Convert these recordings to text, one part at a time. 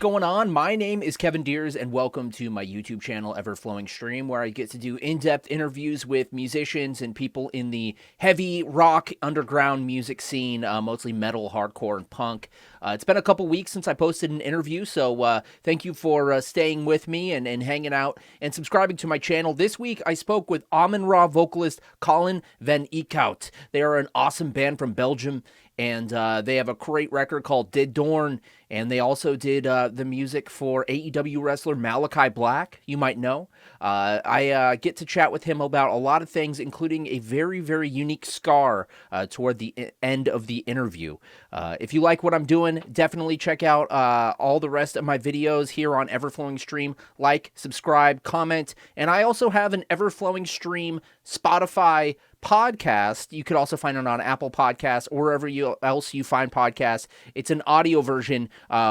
going on? My name is Kevin Deers, and welcome to my YouTube channel, Everflowing Stream, where I get to do in-depth interviews with musicians and people in the heavy rock underground music scene, mostly metal, hardcore, and punk. It's been a couple weeks since I posted an interview, so thank you for staying with me and hanging out and subscribing to my channel. This week, I spoke with Amenra vocalist Colin Eeckhout. They are an awesome band from Belgium, and they have a great record called Did Dorn, and they also did the music for AEW wrestler Malachi Black, you might know. I get to chat with him about a lot of things, including a very, very unique scar toward the end of the interview. If you like what I'm doing, definitely check out all the rest of my videos here on Everflowing Stream. Like, subscribe, comment, and I also have an Everflowing Stream Spotify podcast. You could also find it on Apple Podcasts or wherever else you find podcasts. It's an audio version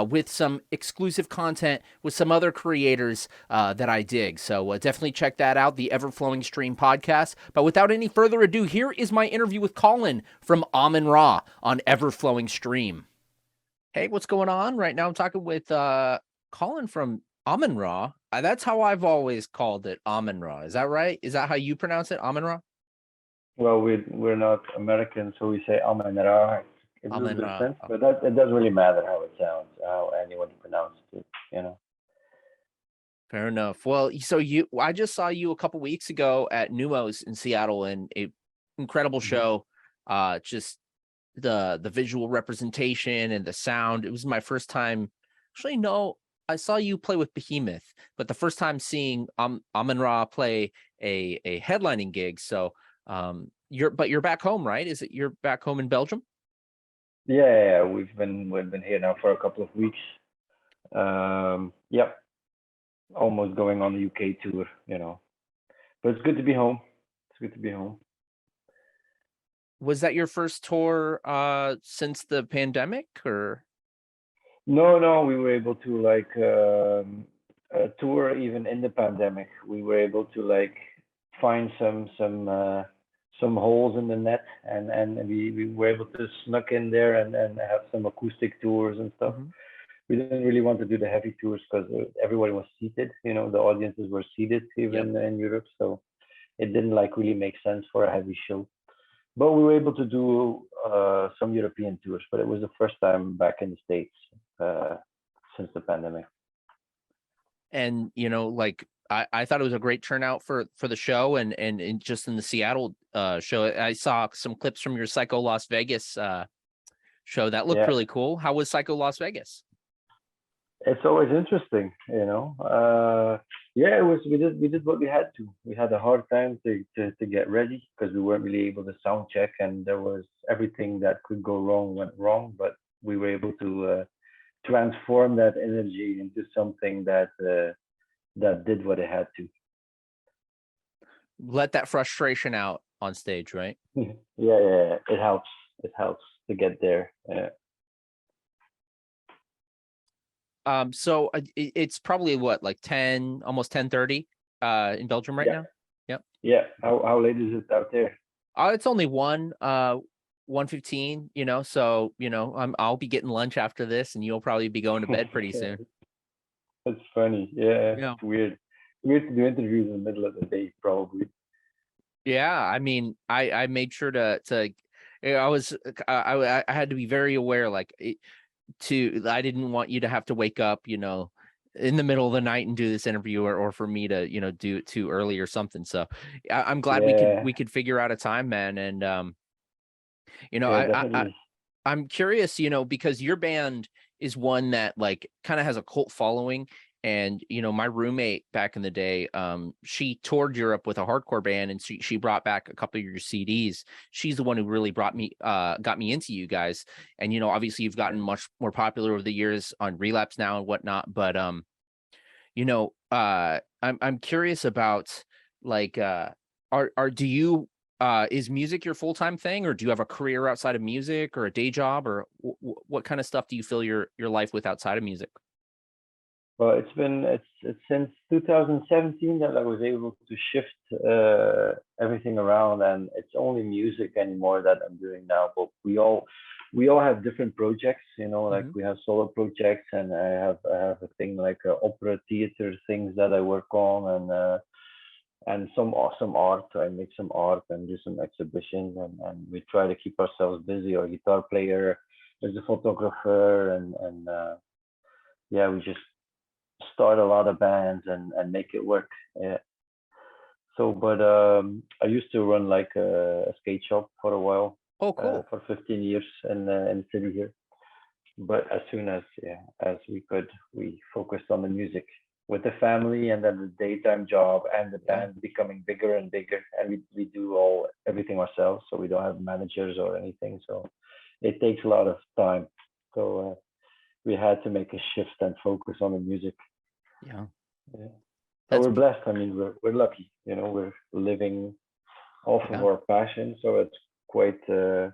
with some exclusive content with some other creators that I dig. So definitely check that out, the Everflowing Stream podcast. But without any further ado, here is my interview with Colin from Amenra on Everflowing Stream. Hey, what's going on? Right now I'm talking with Colin from Amenra. That's how I've always called it, Amenra. Is that right? Is that how you pronounce it, Amenra? Well, we're not American, so we say Amenra. It doesn't make Amenra. sense, but it doesn't really matter how it sounds, how anyone pronounces it. Fair enough. Well, so I just saw you a couple weeks ago at Numos in Seattle, and a incredible Mhm. show. Just the visual representation and the sound. It was my first time. Actually, no, I saw you play with Behemoth, but the first time seeing Amun-Ra play a headlining gig. So you're back home, right? Is it you're back home in Belgium? Yeah, we've been here now for a couple of weeks. Yep, almost going on the UK tour. But it's good to be home. It's good to be home. Was that your first tour since the pandemic, or? No, we were able to tour even in the pandemic. We were able to find some holes in the net, and we were able to snuck in there and have some acoustic tours and stuff. Mhm. We didn't really want to do the heavy tours because everybody was seated. The audiences were seated Yep. even in Europe, so it didn't really make sense for a heavy show. But we were able to do some European tours, but it was the first time back in the States uh, since the pandemic. And I thought it was a great turnout for the show, and just in the Seattle show. I saw some clips from your Psycho Las Vegas show that looked Yeah, really cool. How was Psycho Las Vegas? it's always interesting. Yeah, it was. We did what we had to. We had a hard time to get ready because we weren't really able to sound check, and there was everything that could go wrong went wrong. But we were able to transform that energy into something that did what it had to. Let that frustration out on stage, right? Yeah, it helps. It helps to get there. So it's probably what, like 10, almost 10:30 in Belgium right Yeah, now. Yep. yeah. How late is it out there? It's only 1:15, so I'll be getting lunch after this, and you'll probably be going to bed pretty soon. That's funny. Yeah, Yeah. it's weird. Weird to do interviews in the middle of the day, probably. Yeah, I mean, I made sure to I was I had to be very aware, I didn't want you to have to wake up, in the middle of the night and do this interview, or for me to, do it too early or something. So I'm glad we could Yeah, figure out a time, man. And you know, yeah, I definitely. I'm curious, because your band is one that kind of has a cult following. And my roommate back in the day, she toured Europe with a hardcore band, and she brought back a couple of your CDs. She's the one who really got me into you guys. And obviously you've gotten much more popular over the years on Relapse now and whatnot. But I'm curious about, like do you is music your full-time thing, or do you have a career outside of music, or a day job, or what kind of stuff do you fill your life with outside of music? Well, it's since 2017 that I was able to shift everything around, and it's only music anymore that I'm doing now. But we all have different projects, you know, like Hmm. we have solo projects, and I have a thing like opera theater things that I work on, and some awesome art. I make some art and do some exhibitions, and we try to keep ourselves busy. Our guitar player is a photographer, and yeah, we just start a lot of bands and make it work. Yeah. So, but I used to run like a skate shop for a while, Oh, cool. for 15 years in the city here. But as soon as, yeah, as we could, we focused on the music with the family, and then the daytime job and the Yeah. band becoming bigger and bigger, and we do all everything ourselves, so we don't have managers or anything. So it takes a lot of time. So we had to make a shift and focus on the music. Yeah. Yeah. But That's we're blessed. I mean, we're lucky. You know, we're living off of yeah. our passion, so it's quite a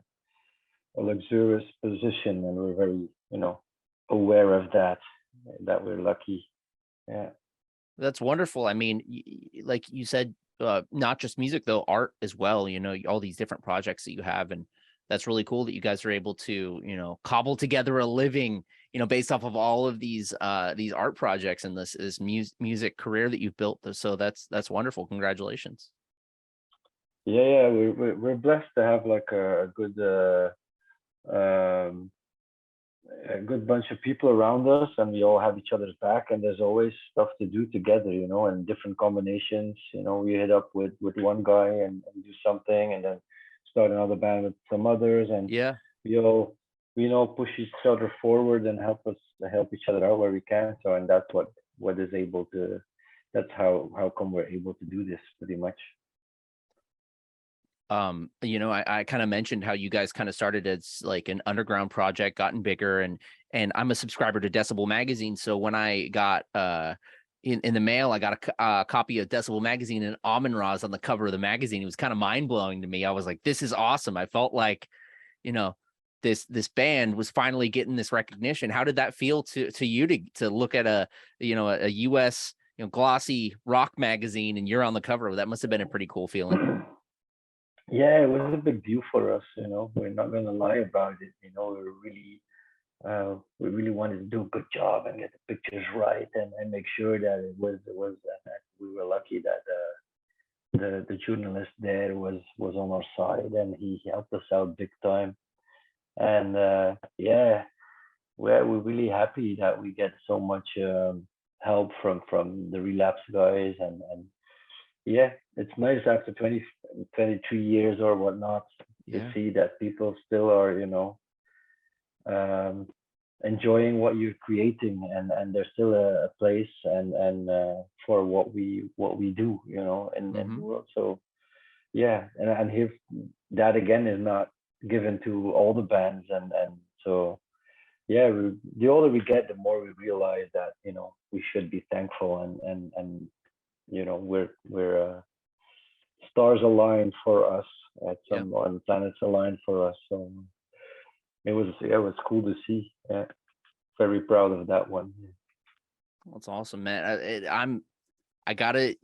luxurious position, and we're very, aware of that we're lucky. Yeah. That's wonderful. I mean, like you said, not just music though, art as well. All these different projects that you have, and that's really cool that you guys are able to, cobble together a living, based off of all of these art projects and this music career that you've built. So that's wonderful. Congratulations. Yeah, yeah, we're blessed to have like um, a good bunch of people around us, and we all have each other's back, and there's always stuff to do together, and different combinations. We hit up with one guy and do something, and then start another band with some others, and Yeah. we all push each other forward and help each other out where we can. So, and that's what is able to. That's how come we're able to do this pretty much. I kind of mentioned how you guys kind of started as like an underground project, gotten bigger, and I'm a subscriber to Decibel magazine. So when I got in the mail, I got a copy of Decibel magazine, and Amenra's on the cover of the magazine. It was kind of mind blowing to me. I was like, this is awesome. I felt like, you know, this band was finally getting this recognition. How did that feel to you to look at a US, glossy rock magazine, and you're on the cover? That must have been a pretty cool feeling. Yeah, it was a big deal for us. We're not gonna lie about it. We really wanted to do a good job and get the pictures right, and make sure that it was and we were lucky that the journalist there was on our side, and he helped us out big time. And yeah, we're really happy that we get so much help from the relapse guys, and yeah, it's nice after 23 years or whatnot to Yeah. see that people still are, um, enjoying what you're creating, and there's still a place and for what we do, in the Hmm. world. So yeah, and here that again is not given to all the bands, and so yeah, the older we get, the more we realize that we should be thankful, and we're stars aligned for us at Yeah. some and planets aligned for us. So it was cool to see. Yeah, very proud of that one. That's awesome, man. I gotta,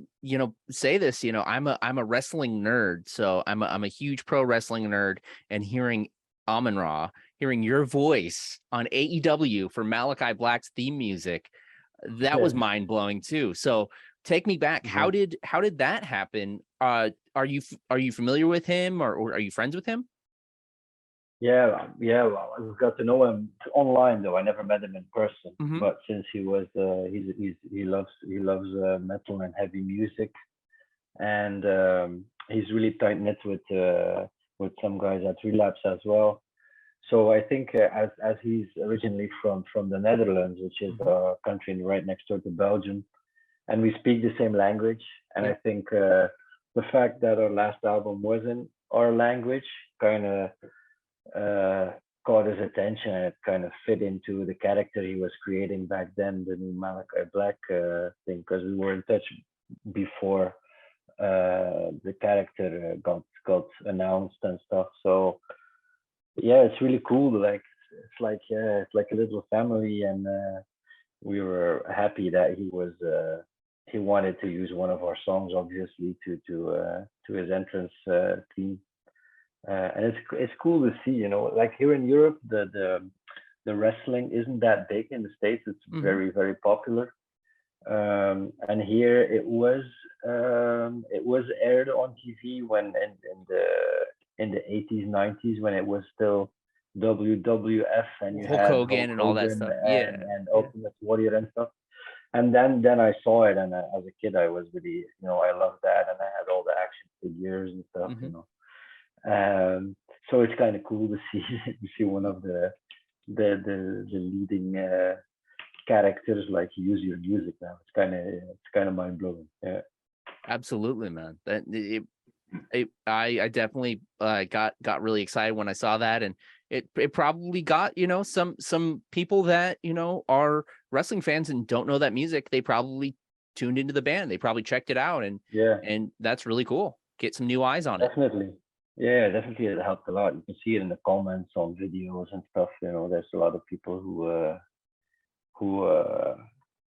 say this. I'm a wrestling nerd, so I'm a huge pro wrestling nerd. And hearing your voice on AEW for Malachi Black's theme music, that was mind blowing too. So take me back. Yeah. How did that happen? Are you familiar with him, or are you friends with him? Yeah, yeah. Well, I got to know him online though. I never met him in person. Hmm. But since he loves metal and heavy music, and he's really tight knit with some guys at Relapse as well. So I think as he's originally from the Netherlands, which is Hmm. a country right next door to Belgium, and we speak the same language. And I Yeah. think the fact that our last album wasn't our language kind of uh, caught his attention, and it kind of fit into the character he was creating back then, the new Malachi Black thing, because we were in touch before the character got announced and stuff. So yeah, it's really cool. Like it's like a little family, and we were happy that he wanted to use one of our songs, obviously, to his entrance theme. And it's cool to see, you know, like here in Europe, the wrestling isn't that big. In the States, it's Hmm. very, very popular. And here it was aired on TV when in the 80s, 90s, when it was still WWF, and you Hulk had Hulk Hogan and all that Hogan stuff. Yeah. and Yeah. Ultimate Warrior and stuff. And then I saw it, and as a kid, I was really, you know, I loved that, and I had all the action figures and stuff, you Hmm. know. Um, so it's kind of cool to see to see one of the leading characters like use your music now. It's kind of mind blowing. Yeah, Absolutely, man. I definitely got really excited when I saw that, and it probably got, some people that, are wrestling fans and don't know that music. They probably tuned into the band. They probably checked it out, and yeah, that's really cool. Get some new eyes on it. definitely. Yeah, definitely it helped a lot. You can see it in the comments on videos and stuff. You know, there's a lot of people who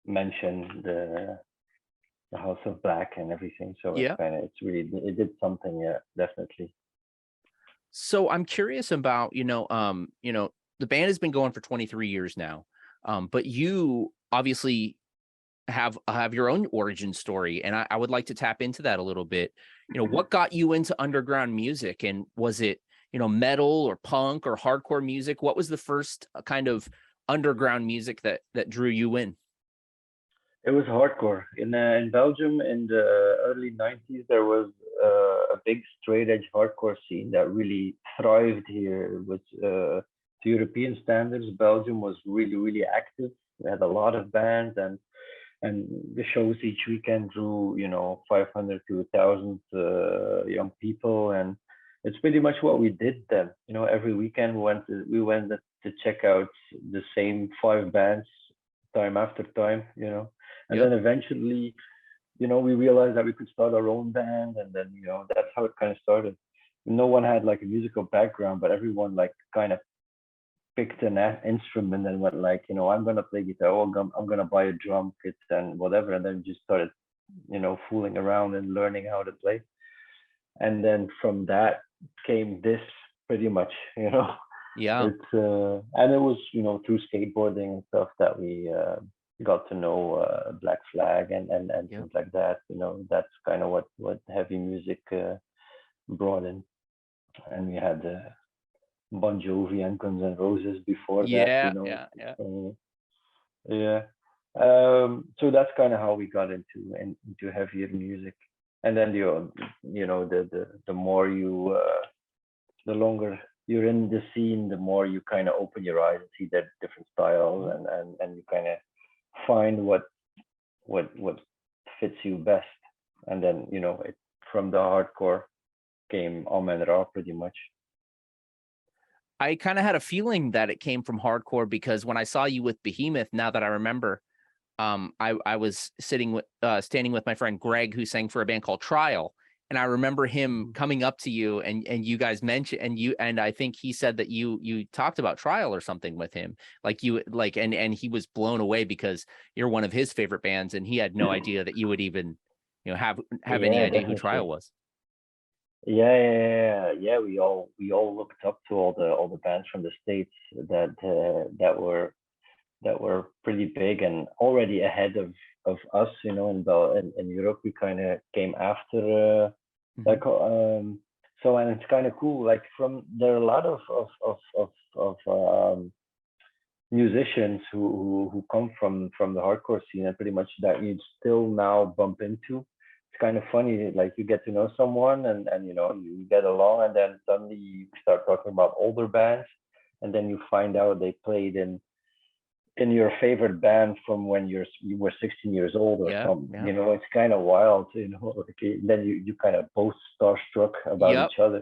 mention the House of Black and everything. So Yeah. it's really it did something. Yeah, definitely. So I'm curious about, the band has been going for 23 years now. But you obviously have your own origin story, and I would like to tap into that a little bit. What got you into underground music, and was it, metal or punk or hardcore music? What was the first kind of underground music that drew you in? It was hardcore in Belgium in the early '90s. There was a big straight edge hardcore scene that really thrived here. With to European standards, Belgium was really really active. We had a lot of bands, and the shows each weekend drew 500 to 1,000 young people, and it's pretty much what we did then. You know, every weekend we went to check out the same five bands time after time. You know, and Yep. then eventually, we realized that we could start our own band, and then that's how it kind of started. No one had like a musical background, but everyone like kind of picked an instrument and went like, I'm gonna play guitar. Oh, I'm gonna buy a drum kit and whatever, and then just started, fooling around and learning how to play. And then from that came this pretty much, Yeah. it's and it was through skateboarding and stuff that we got to know Black Flag and Yep. things like that. That's kind of what heavy music brought in, and we had Bon Jovi and Guns N' Roses before that. Yeah. Yeah. Yeah. Yeah. So that's kind of how we got into heavier music, and then the more the longer you're in the scene, the more you kind of open your eyes and see that different styles, and you kind of find what fits you best, and then from the hardcore came Amenra pretty much. I kind of had a feeling that it came from hardcore because when I saw you with Behemoth, now that I remember, I was standing with my friend Greg, who sang for a band called Trial, and I remember him Mhm. coming up to you, and you guys mentioned, and I think he said that you talked about Trial or something with him, like you like, and he was blown away because you're one of his favorite bands, and he had no idea that you would even have any Yeah, idea who Trial definitely. was. Yeah, yeah, yeah, yeah. We all looked up to all the bands from the States that were pretty big and already ahead of us. In Europe, we kind of came after. Hmm. Like so, and it's kind of cool. Like from there are a lot of musicians who come from the hardcore scene, and pretty much that you still now bump into. It's kind of funny, like you get to know someone, and you get along, and then suddenly you start talking about older bands, and then you find out they played in your favorite band from when you were 16 years old or Yeah. something. Yeah. It's kind of wild, like, then you kind of both starstruck about Yep. each other,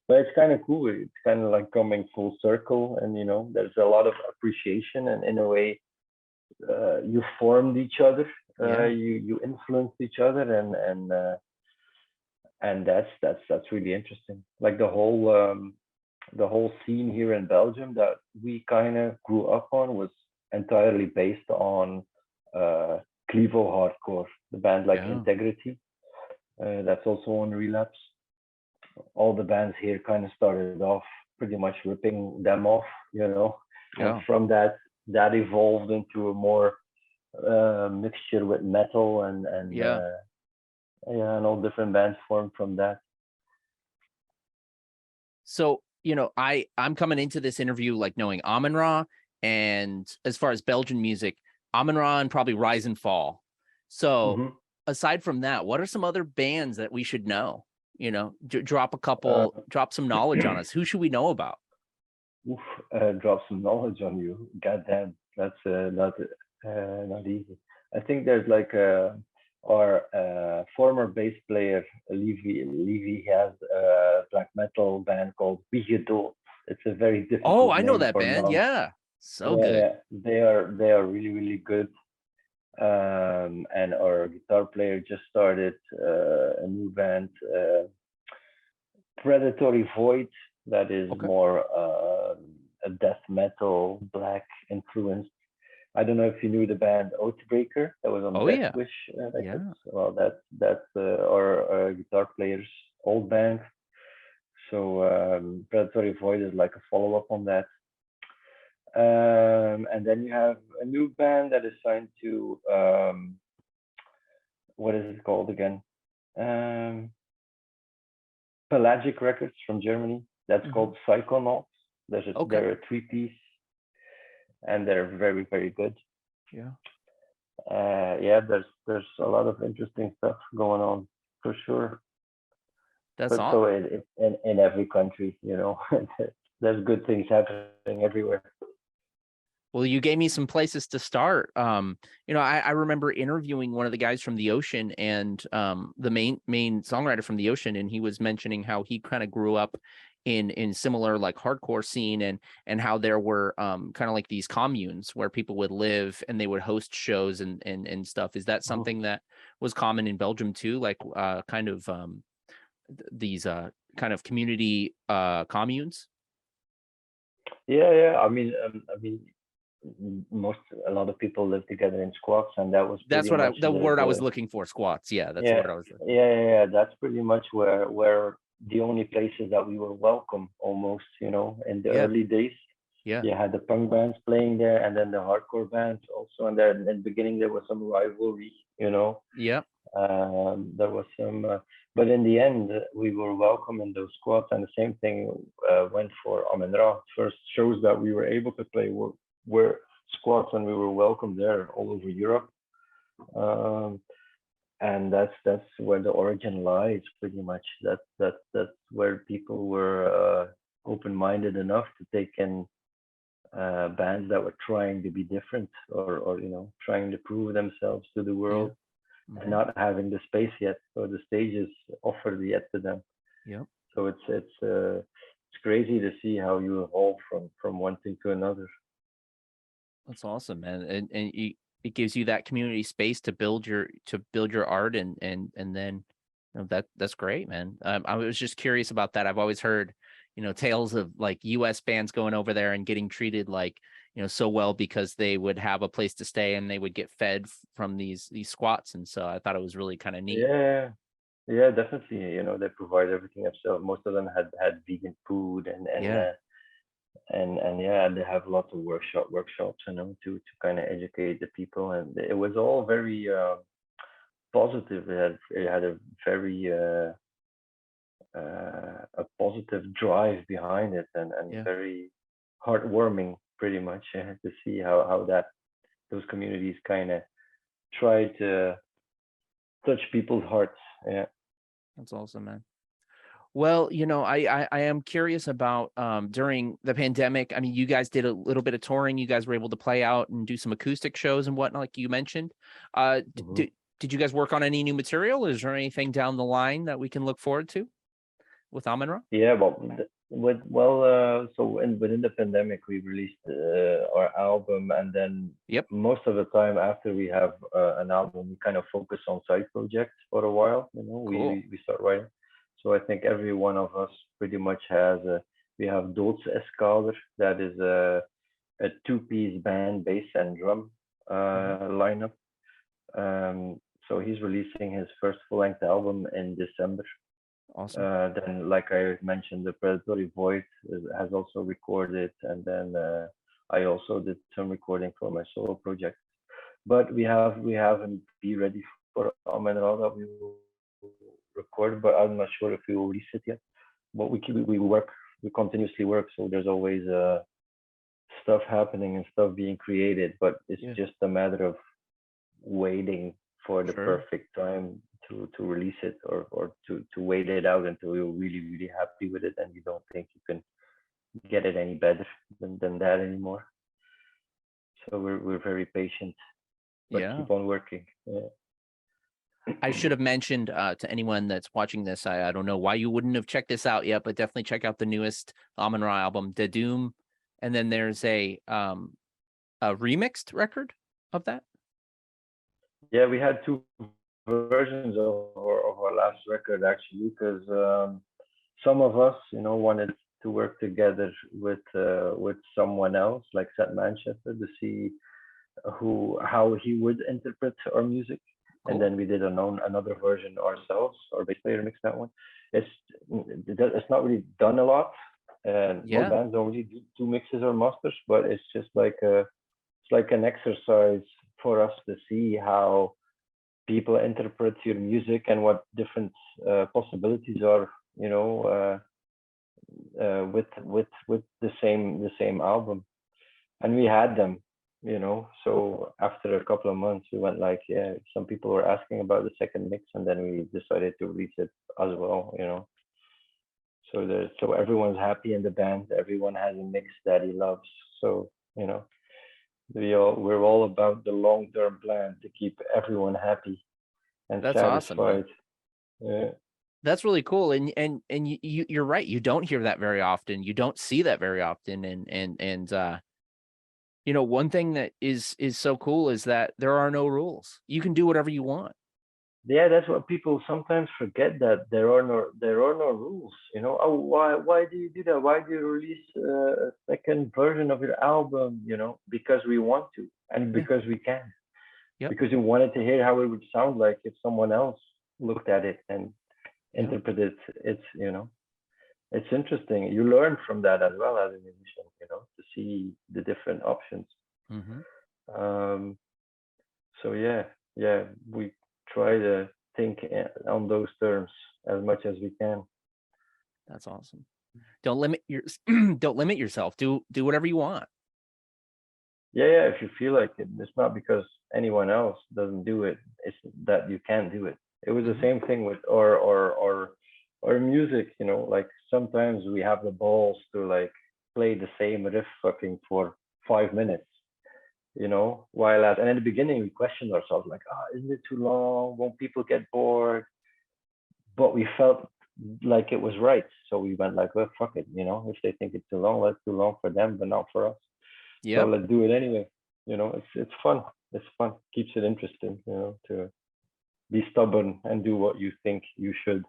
but it's kind of cool. It's kind of like coming full circle, and there's a lot of appreciation, and in a way, you formed each other, Yeah. you influenced each other, and that's really interesting. Like the whole scene here in Belgium that we kind of grew up on was entirely based on uh, Clevo Hardcore, the band like Yeah. Integrity. That's also on Relapse. all the bands here kind of started off pretty much ripping them off, and Yeah. from that evolved into a more mixture with metal and Yeah. yeah, and all different bands formed from that. So, I'm coming into this interview like knowing Amenra, and as far as Belgian music, Amenra and probably Rise and Fall. So, Hmm. aside from that, what are some other bands that we should know? Uh, Drop some knowledge on us. Who should we know about? oof, drop some knowledge on you. Goddamn, that's not easy. I think there's like our former bass player Levy has a black metal band called Eeckhout. It's a very Oh, difficult I know name that for band. non. Yeah. So Yeah, good. yeah, they are really really good. And our guitar player just started a new band, Predatory Void, that is Okay. more a death metal, black influenced. I don't know if you knew the band Oathbreaker that was on Oh Death yeah. Wish Records. Yeah. Well, that's our guitar player's old band. So Predatory Void is like a follow up on that. And then you have a new band that is signed to what is it called again? Um, Pelagic Records from Germany. That's Hmm. called Psychonauts. Okay. They're a three-piece, and they're very very good. Yeah. Yeah, there's a lot of interesting stuff going on for sure. That's But all. so in every country, there's good things happening everywhere. Well, you gave me some places to start. I remember interviewing one of the guys from the Ocean, and the main songwriter from the Ocean, and he was mentioning how he kind of grew up in similar like hardcore scene, and how there were kind of like these communes where people would live and they would host shows and stuff. Is that Mhm. something that was common in Belgium too? Like kind of these kind of community communes? Yeah, yeah. Most a lot of people live together in squats, and that was That's pretty what much the word I was the looking for. Squats. Yeah, that's the yeah, word I was. yeah. That's pretty much where the only places that we were welcome almost, in the Yeah. early days. Yeah. You had the punk bands playing there, and then the hardcore bands also. And then in the beginning there was some rivalry, Yep. there was some, but in the end we were welcome in those squads. And the same thing went for Amenra. First shows that we were able to play were squads, and we were welcome there all over Europe. Um, and that's where the origin lies pretty much. That's where people were open-minded enough to take in bands that were trying to be different, or trying to prove themselves to the Yeah. world, and Hmm. not having the space yet, or the stages offered yet to them. Yep. So it's crazy to see how you evolve from one thing to another. That's awesome, man. And it gives you that community space to build your art, and then that's great, man. I was just curious about that. I've always heard, tales of like US bands going over there and getting treated like, so well because they would have a place to stay and they would get fed from these squats. And so I thought it was really kind of neat. Yeah, yeah, definitely. They provide everything themselves. Most of them had vegan food, Yeah. and yeah, and they have lots of workshops, to kind of educate the people, and it was all very positive. It had a very a positive drive behind it, and Yeah. very heartwarming, pretty much, to see how that those communities kind of try to touch people's hearts. Yeah. That's awesome, man. Well, I am curious about during the pandemic. I mean, you guys did a little bit of touring. You guys were able to play out and do some acoustic shows and whatnot, like you mentioned. Hmm. Did you guys work on any new material? Is there anything down the line that we can look forward to with Amenra? Yeah, well, so within the pandemic, we released our album, and then Yep. most of the time after we have an album, we kind of focus on side projects for a while. Cool. We start writing. So I think every one of us pretty much has we have Eeckhout, that is a two-piece band, bass and drum Hmm. lineup. So he's releasing his first full-length album in December. Awesome. Then, like I mentioned, the Predatory Void has also recorded, and then I also did some recording for my solo project. But we have an EP ready for Amenra that we will record, but I'm not sure if we will release it yet. But we continuously work, so there's always stuff happening and stuff being created. But it's Yeah. just a matter of waiting for the Sure. perfect time to release it, or to wait it out until you're really really happy with it and you don't think you can get it any better than that anymore. So we're very patient, but Yeah. keep on working. Yeah. I should have mentioned to anyone that's watching this, I don't know why you wouldn't have checked this out yet, but definitely check out the newest Amenra album, De Doom. And then there's a remixed record of that. Yeah, we had two versions of our last record actually, because some of us, wanted to work together with someone else, like Seth Manchester, to see how he would interpret our music, and Cool. then we did another version ourselves. Our bass player mixed that one. It's it's not really done a lot, and most Yeah. bands don't really do two mixes or masters, but it's just like it's like an exercise for us to see how people interpret your music and what different possibilities are, with the same album. And we had them, so after a couple of months we went like, yeah, some people were asking about the second mix, and then we decided to release it as well. So everyone's happy in the band, everyone has a mix that he loves. So we're all about the long term plan to keep everyone happy and That's awesome, man. satisfied. Yeah. That's really cool. And you're right. You don't hear that very often. You don't see that very often. And one thing that is so cool is that there are no rules. You can do whatever you want. Yeah, that's what people sometimes forget, that there are no rules. Oh, why do you do that? Why do you release a second version of your album? Because we want to, and Yeah. because we can, Yep. because we wanted to hear how it would sound like if someone else looked at it and Yep. interpreted it. It's interesting. You learn from that as well as a musician. To see the different options. Hmm. Um, so yeah, we try to think on those terms as much as we can. That's awesome. Don't limit your don't limit yourself. Do whatever you want. Yeah, if you feel like it, it's not because anyone else doesn't do it. It's that you can't do it. It was the Mhm. same thing with or music. Like sometimes we have the balls to like play the same riff fucking for 5 minutes. While and in the beginning we questioned ourselves like, isn't it too long? Won't people get bored? But we felt like it was right. So we went like, well, fuck it. If they think it's too long, let's too long for them, but not for us. So Yep. let's do it anyway. It's fun. It's fun. Keeps it interesting. To be stubborn and do what you think you should.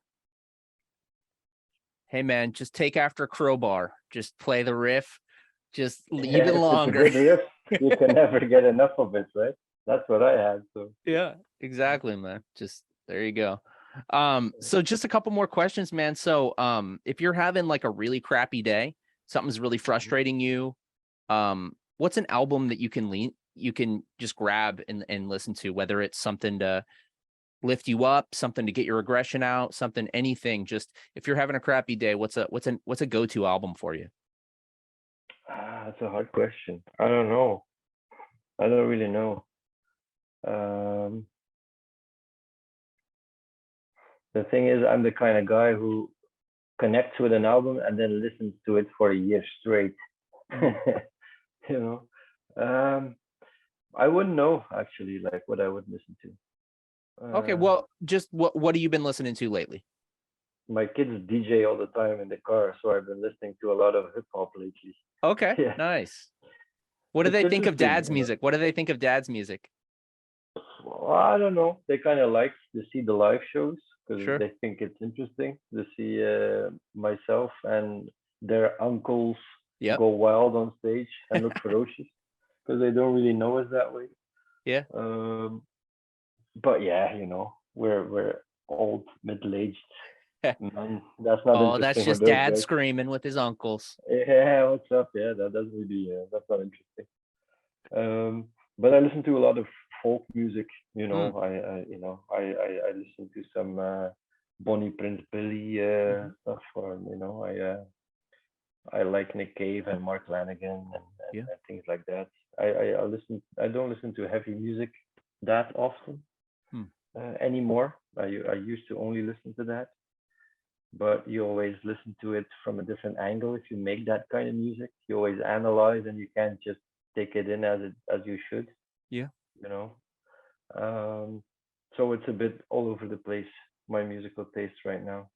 Hey man, just take after Crowbar. Just play the riff. Just Yeah, even if it's a longer. good riff, you can never get enough of it, right? That's what I had. So Yeah, exactly, man. Just there you go. So just a couple more questions, man. So, if you're having like a really crappy day, something's really frustrating you, what's an album that you can just grab and listen to, whether it's something to lift you up, something to get your aggression out, something, anything. Just if you're having a crappy day, what's a go-to album for you? that's a hard question. I don't know. I don't really know. Um, the thing is, I'm the kind of guy who connects with an album and then listens to it for a year straight. Mhm. you know, um, I wouldn't know actually, like what I would listen to. Okay, well, just what have you been listening to lately? My kids DJ all the time in the car, so I've been listening to a lot of hip hop lately. Okay, Yeah, nice. What do it's they think of interesting. dad's music? What do they think of dad's music? Well, I don't know. They kind of like to see the live shows because Sure. they think it's interesting to see myself and their uncles Yep. go wild on stage and look ferocious because they don't really know us that way. Yeah. Um, but yeah, we're old, middle aged. None. That's not Oh, that's interesting for just those dad guys. screaming with his uncles. Yeah, what's up? Yeah, that doesn't really. That's not interesting. But I listen to a lot of folk music. Mm, I listen to some Bonnie Prince Billy hmm. stuff, or I like Nick Cave and Mark Lanigan Yeah. and things like that. I listen. I don't listen to heavy music that often Mm. anymore. I used to only listen to that, but you always listen to it from a different angle. If you make that kind of music, you always analyze, and you can't just take it in as you should. Yeah. You know. Um, so it's a bit all over the place. My musical taste right now.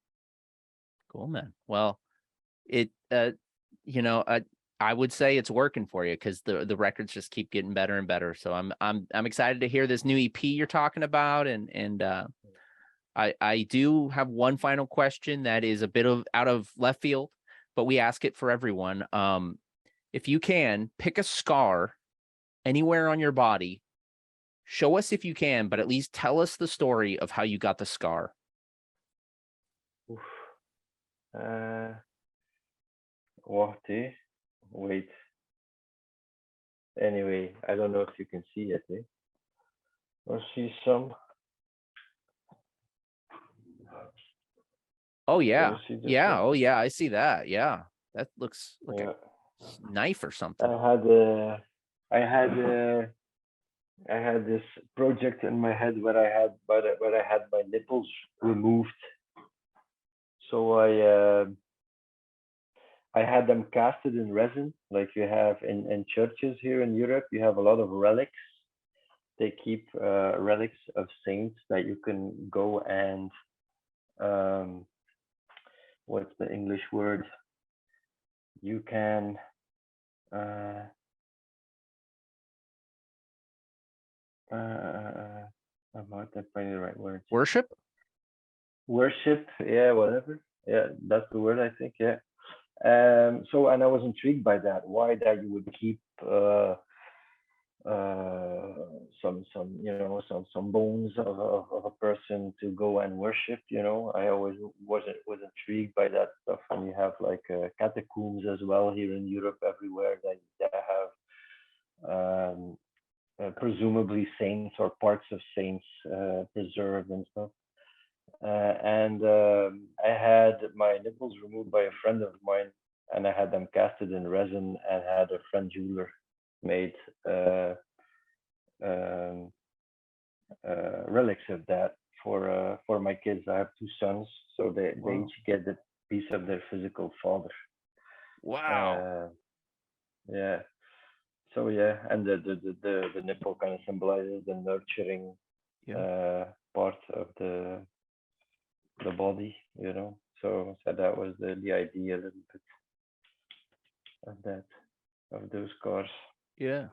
Cool, man. Well, it you know, I would say it's working for you because the records just keep getting better and better. So I'm excited to hear this new EP you're talking about, and I do have one final question that is a bit of out of left field, but we ask it for everyone. If you can pick a scar anywhere on your body, show us if you can, but at least tell us the story of how you got the scar. Oof. Uh, what? Wait. Anyway, I don't know if you can see it. Or see some. Oh Can yeah. you see this Yeah. one? Oh yeah. I see that. Yeah. That looks like a Yeah. knife or I something. had I had I had this project in my head where I had my nipples removed. So I had them casted in resin, like you have in churches here in Europe. You have a lot of relics. They keep relics of saints that you can go and um, what's the English word? You can uh, I'm not finding the right words. Worship? Worship, yeah, whatever. Yeah, that's the word I think. Yeah. So, and I was intrigued by that. Why that you would keep uh, some some bones of a person to go and worship. I always was intrigued by that stuff. And you have like catacombs as well here in Europe, everywhere that have presumably saints or parts of saints preserved and stuff. And I had my nipples removed by a friend of mine, and I had them casted in resin, and had a friend jeweler made uh, um, relics of that for my kids. I have two sons, so they Wow. each get a piece of their physical father. Wow. Uh, yeah. So yeah, and the nipple kind of symbolizes the nurturing Yeah. part of the body, So that was the idea a little bit of that of those cars. Yeah.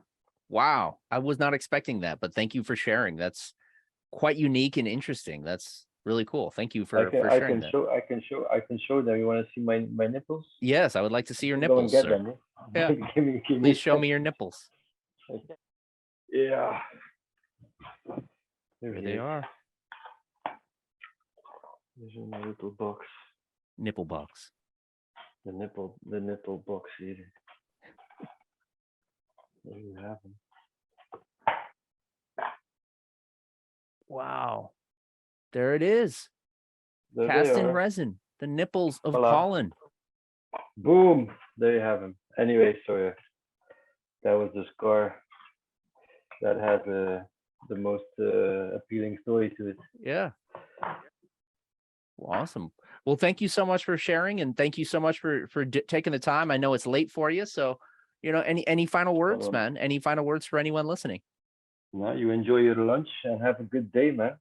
Wow. I was not expecting that, but thank you for sharing. That's quite unique and interesting. That's really cool. Thank you I for can I sharing can that. show I can show I can show them. You want to see my nipples? Yes, I would like to see your Go and nipples, get sir. them. Yeah. Give me Please a show me your second. nipples. Yeah, there Here he they is. are. There's in my little box. Nipple box. The nipple box here. There you have them. Wow. There it is. There they Cast in are. resin. The nipples of Voila. Colin. Boom. There you have them. Anyway, so yeah, that was the scar that had the most appealing story to it. Yeah. Awesome. Well, thank you so much for sharing, and thank you so much for taking the time. I know it's late for you, so any final words, Problem. man? Any final words for anyone listening? No, you enjoy your lunch and have a good day, man.